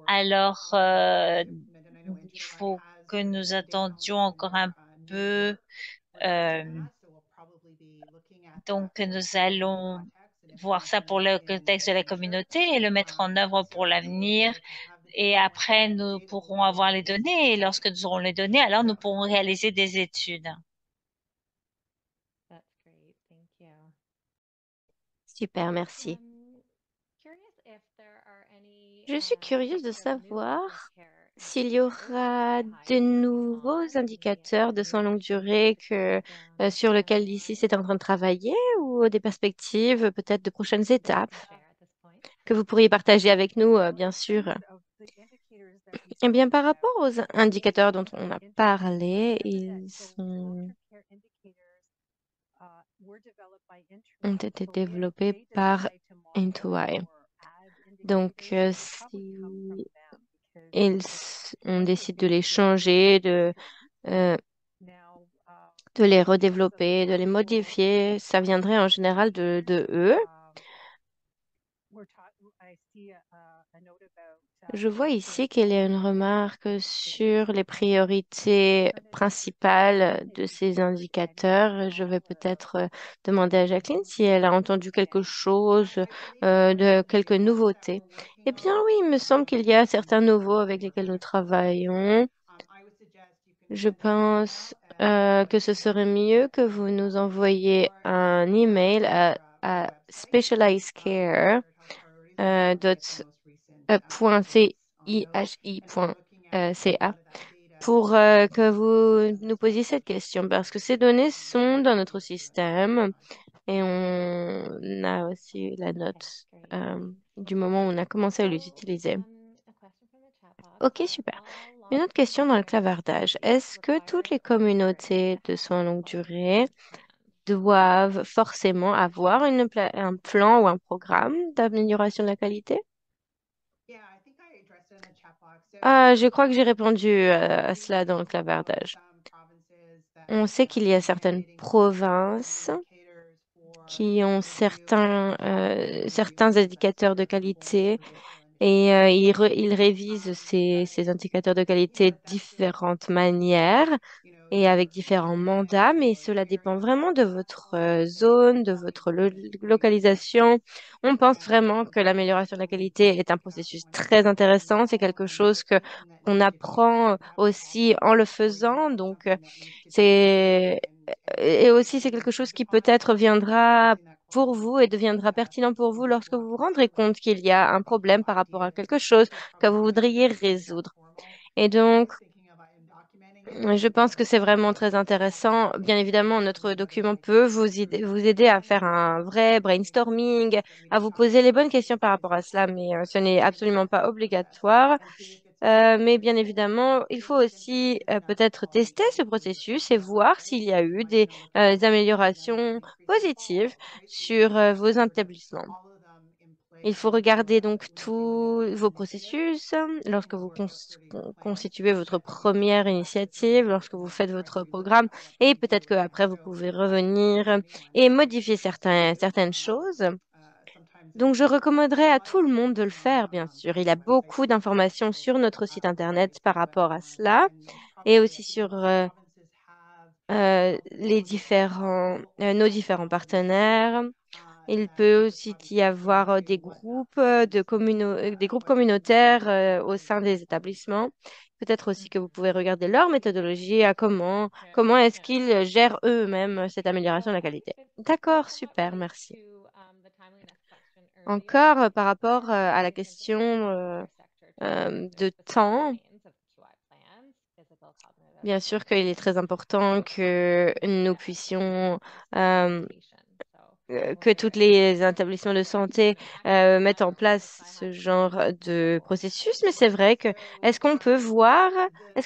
Alors, il faut que nous attendions encore un peu. Euh, donc, nous allons voir ça pour le contexte de la communauté et le mettre en œuvre pour l'avenir. Et après, nous pourrons avoir les données. Et lorsque nous aurons les données, alors nous pourrons réaliser des études. Super, merci. Je suis curieuse de savoir s'il y aura de nouveaux indicateurs de soins longue durée sur lesquels ici c'est en train de travailler ou des perspectives peut-être de prochaines étapes que vous pourriez partager avec nous, bien sûr. Eh bien, par rapport aux indicateurs dont on a parlé, ont été développés par Into-Eye. Donc, si on décide de les changer, euh, de les redévelopper, de les modifier, ça viendrait en général de eux. Je vois ici qu'il y a une remarque sur les priorités principales de ces indicateurs. Je vais peut-être demander à Jacqueline si elle a entendu quelque chose de quelques nouveautés. Eh bien oui, il me semble qu'il y a certains nouveaux avec lesquels nous travaillons. Je pense que ce serait mieux que vous nous envoyiez un email à specializedcare. .cihi.ca pour que vous nous posiez cette question parce que ces données sont dans notre système et on a aussi la note du moment où on a commencé à les utiliser. Ok, super. Une autre question dans le clavardage. Est-ce que toutes les communautés de soins longue durée doivent forcément avoir un plan ou un programme d'amélioration de la qualité? Ah, je crois que j'ai répondu à cela dans le clavardage. On sait qu'il y a certaines provinces qui ont certains indicateurs de qualité et ils révisent ces indicateurs de qualité de différentes manières et avec différents mandats, mais cela dépend vraiment de votre zone, de votre localisation. On pense vraiment que l'amélioration de la qualité est un processus très intéressant. C'est quelque chose que qu'on apprend aussi en le faisant. Donc, c'est et aussi c'est quelque chose qui peut-être viendra pour vous et deviendra pertinent pour vous lorsque vous vous rendrez compte qu'il y a un problème par rapport à quelque chose que vous voudriez résoudre. Et donc, je pense que c'est vraiment très intéressant. Bien évidemment, notre document peut vous aider à faire un vrai brainstorming, à vous poser les bonnes questions par rapport à cela, mais ce n'est absolument pas obligatoire. Mais bien évidemment, il faut aussi peut-être tester ce processus et voir s'il y a eu des améliorations positives sur vos établissements. Il faut regarder donc tous vos processus lorsque vous constituez votre première initiative, lorsque vous faites votre programme, et peut-être qu'après, vous pouvez revenir et modifier certaines choses. Donc, je recommanderais à tout le monde de le faire, bien sûr. Il y a beaucoup d'informations sur notre site Internet par rapport à cela et aussi sur nos différents partenaires. Il peut aussi y avoir des groupes des groupes communautaires au sein des établissements. Peut-être aussi que vous pouvez regarder leur méthodologie à comment est-ce qu'ils gèrent eux-mêmes cette amélioration de la qualité. D'accord, super, merci. Encore par rapport à la question de temps, bien sûr qu'il est très important que nous puissions que tous les établissements de santé mettent en place ce genre de processus, mais c'est vrai que est-ce que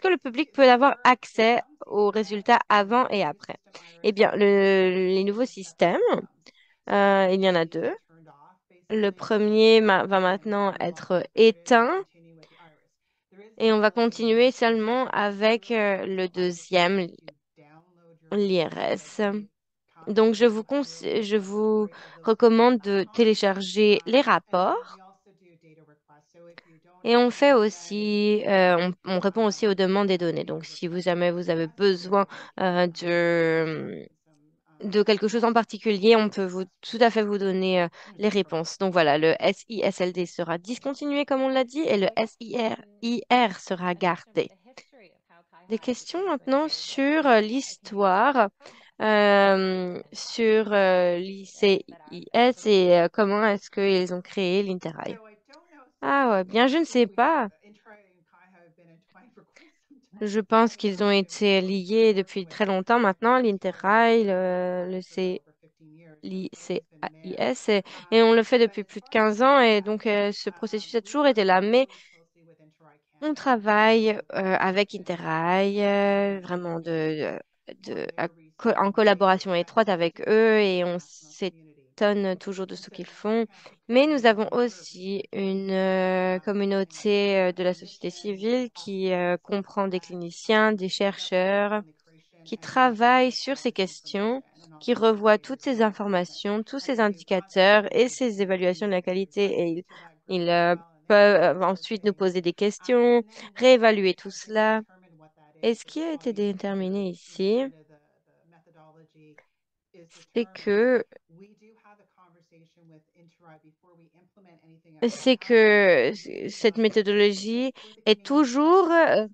le public peut avoir accès aux résultats avant et après? Eh bien, les nouveaux systèmes, il y en a deux. Le premier va maintenant être éteint et on va continuer seulement avec le deuxième, l'IRS. Donc, je vous recommande de télécharger les rapports et on fait aussi, on répond aussi aux demandes des données. Donc, si vous jamais vous avez besoin de quelque chose en particulier, on peut tout à fait vous donner les réponses. Donc voilà, le SISLD sera discontinué comme on l'a dit et le SIR sera gardé. Des questions maintenant sur l'histoire, sur l'ICIS et comment est-ce qu'ils ont créé l'Interrail. Ah ouais, bien, je ne sais pas. Je pense qu'ils ont été liés depuis très longtemps maintenant, l'Interrail, l'ICAIS, et on le fait depuis plus de 15 ans, et donc ce processus a toujours été là. Mais on travaille avec Interrail, vraiment en collaboration étroite avec eux et on s'étonne toujours de ce qu'ils font. Mais nous avons aussi une communauté de la société civile qui comprend des cliniciens, des chercheurs qui travaillent sur ces questions, qui revoient toutes ces informations, tous ces indicateurs et ces évaluations de la qualité et ils peuvent ensuite nous poser des questions, réévaluer tout cela. Et ce qui a été déterminé ici, c'est que cette méthodologie est toujours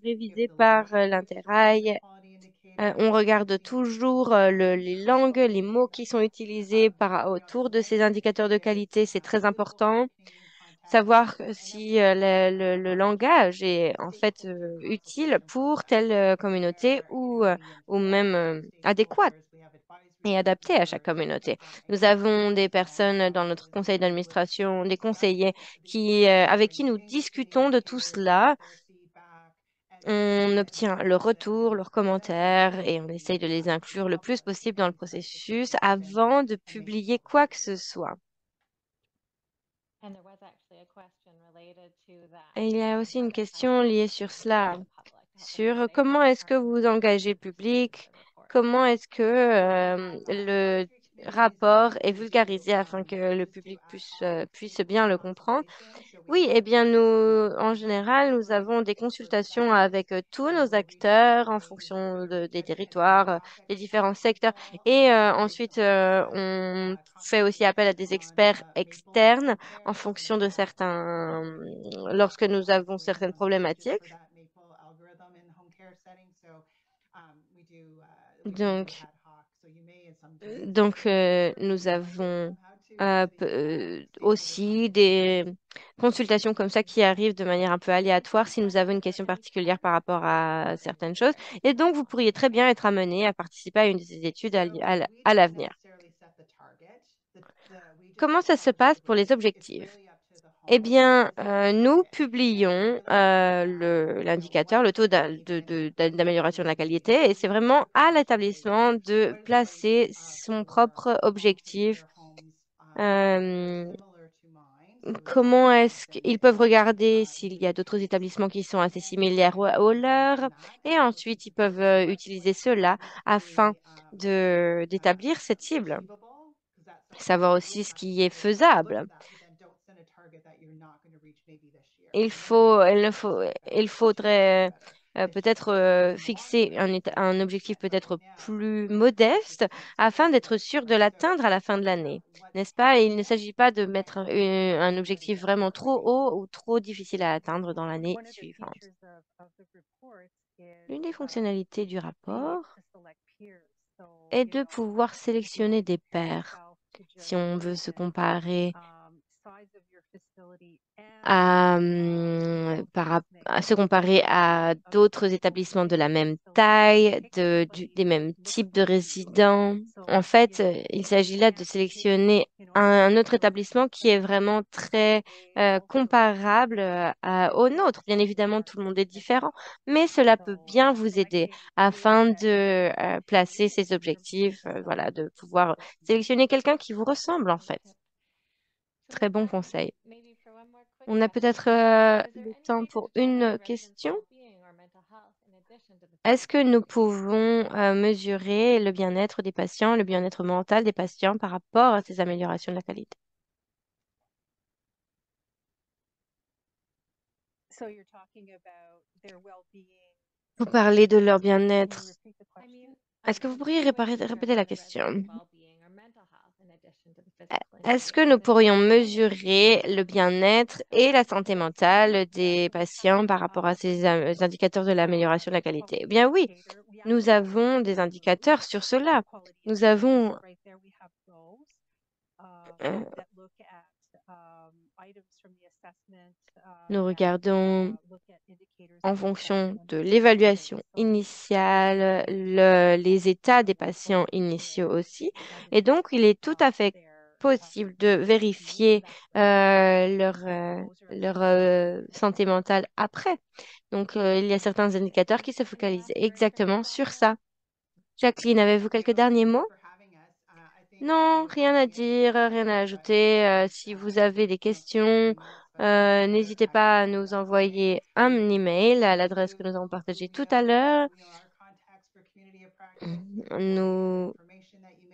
révisée par l'Interrail. On regarde toujours les langues, les mots qui sont utilisés autour de ces indicateurs de qualité. C'est très important. Savoir si le langage est en fait utile pour telle communauté ou même adéquat et adapté à chaque communauté. Nous avons des personnes dans notre conseil d'administration, des conseillers avec qui nous discutons de tout cela. On obtient leur retour, leurs commentaires et on essaye de les inclure le plus possible dans le processus avant de publier quoi que ce soit. Et il y a aussi une question liée sur cela, sur comment est-ce que vous vous engagez public, comment est-ce que le rapport est vulgarisé afin que le public puisse bien le comprendre. Oui, eh bien, en général, nous avons des consultations avec tous nos acteurs en fonction des territoires, des différents secteurs. Et ensuite, on fait aussi appel à des experts externes en fonction de lorsque nous avons certaines problématiques. Donc, nous avons aussi des consultations comme ça qui arrivent de manière un peu aléatoire si nous avons une question particulière par rapport à certaines choses. Et donc, vous pourriez très bien être amené à participer à une de ces études à l'avenir. Comment ça se passe pour les objectifs? Eh bien, nous publions l'indicateur, le taux d'amélioration de la qualité, et c'est vraiment à l'établissement de placer son propre objectif. Euh, Comment est-ce qu'ils peuvent regarder s'il y a d'autres établissements qui sont assez similaires aux leurs, et ensuite ils peuvent utiliser cela afin d'établir cette cible, savoir aussi ce qui est faisable. Il faudrait peut-être fixer un objectif peut-être plus modeste afin d'être sûr de l'atteindre à la fin de l'année, n'est-ce pas? Et il ne s'agit pas de mettre un objectif vraiment trop haut ou trop difficile à atteindre dans l'année suivante. L'une des fonctionnalités du rapport est de pouvoir sélectionner des pairs si on veut se comparer à d'autres établissements de la même taille, des mêmes types de résidents. En fait, il s'agit là de sélectionner un autre établissement qui est vraiment très comparable au nôtre. Bien évidemment, tout le monde est différent, mais cela peut bien vous aider afin de placer ces objectifs, voilà, de pouvoir sélectionner quelqu'un qui vous ressemble en fait. Très bon conseil. On a peut-être le temps pour une question. Est-ce que nous pouvons mesurer le bien-être des patients, le bien-être mental des patients par rapport à ces améliorations de la qualité? Vous parlez de leur bien-être. Est-ce que vous pourriez répéter la question? Est-ce que nous pourrions mesurer le bien-être et la santé mentale des patients par rapport à ces indicateurs de l'amélioration de la qualité? Eh bien oui, nous avons des indicateurs sur cela. Nous avons euh, nous regardons en fonction de l'évaluation initiale, les états des patients initiaux aussi. Et donc, il est tout à fait possible de vérifier leur santé mentale après. Donc, il y a certains indicateurs qui se focalisent exactement sur ça. Jacqueline, avez-vous quelques derniers mots? Non, rien à dire, rien à ajouter. Si vous avez des questions, n'hésitez pas à nous envoyer un email à l'adresse que nous avons partagée tout à l'heure. Nous,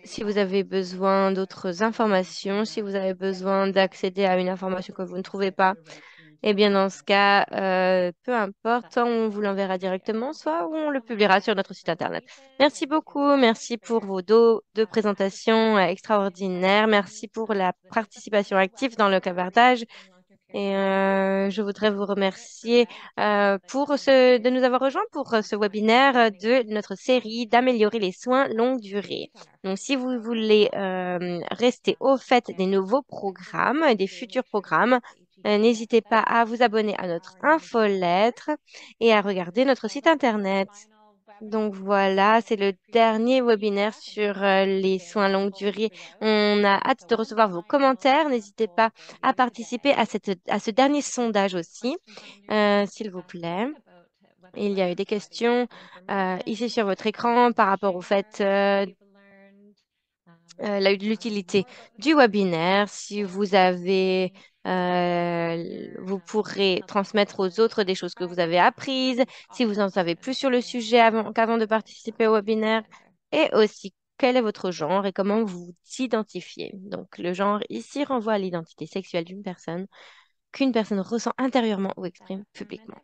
si vous avez besoin d'autres informations, si vous avez besoin d'accéder à une information que vous ne trouvez pas, Eh bien, dans ce cas, peu importe, soit on vous l'enverra directement, soit on le publiera sur notre site internet. Merci beaucoup, merci pour vos deux présentations extraordinaires, merci pour la participation active dans le cavardage. Et je voudrais vous remercier de nous avoir rejoints pour ce webinaire de notre série d'améliorer les soins longue durée. Donc, si vous voulez rester au fait des nouveaux programmes et des futurs programmes, n'hésitez pas à vous abonner à notre infolettre et à regarder notre site internet. Donc voilà, c'est le dernier webinaire sur les soins longue durée. On a hâte de recevoir vos commentaires. N'hésitez pas à participer à ce dernier sondage aussi, s'il vous plaît. Il y a eu des questions ici sur votre écran par rapport au fait l'utilité du webinaire. Si vous avez, vous pourrez transmettre aux autres des choses que vous avez apprises. Si vous en savez plus sur le sujet qu'avant de participer au webinaire. Et aussi, quel est votre genre et comment vous vous identifiez. Donc, le genre ici renvoie à l'identité sexuelle d'une personne qu'une personne ressent intérieurement ou exprime publiquement.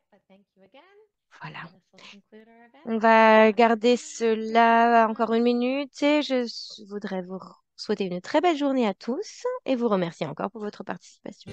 Voilà. On va garder cela encore une minute et je voudrais vous souhaiter une très belle journée à tous et vous remercier encore pour votre participation.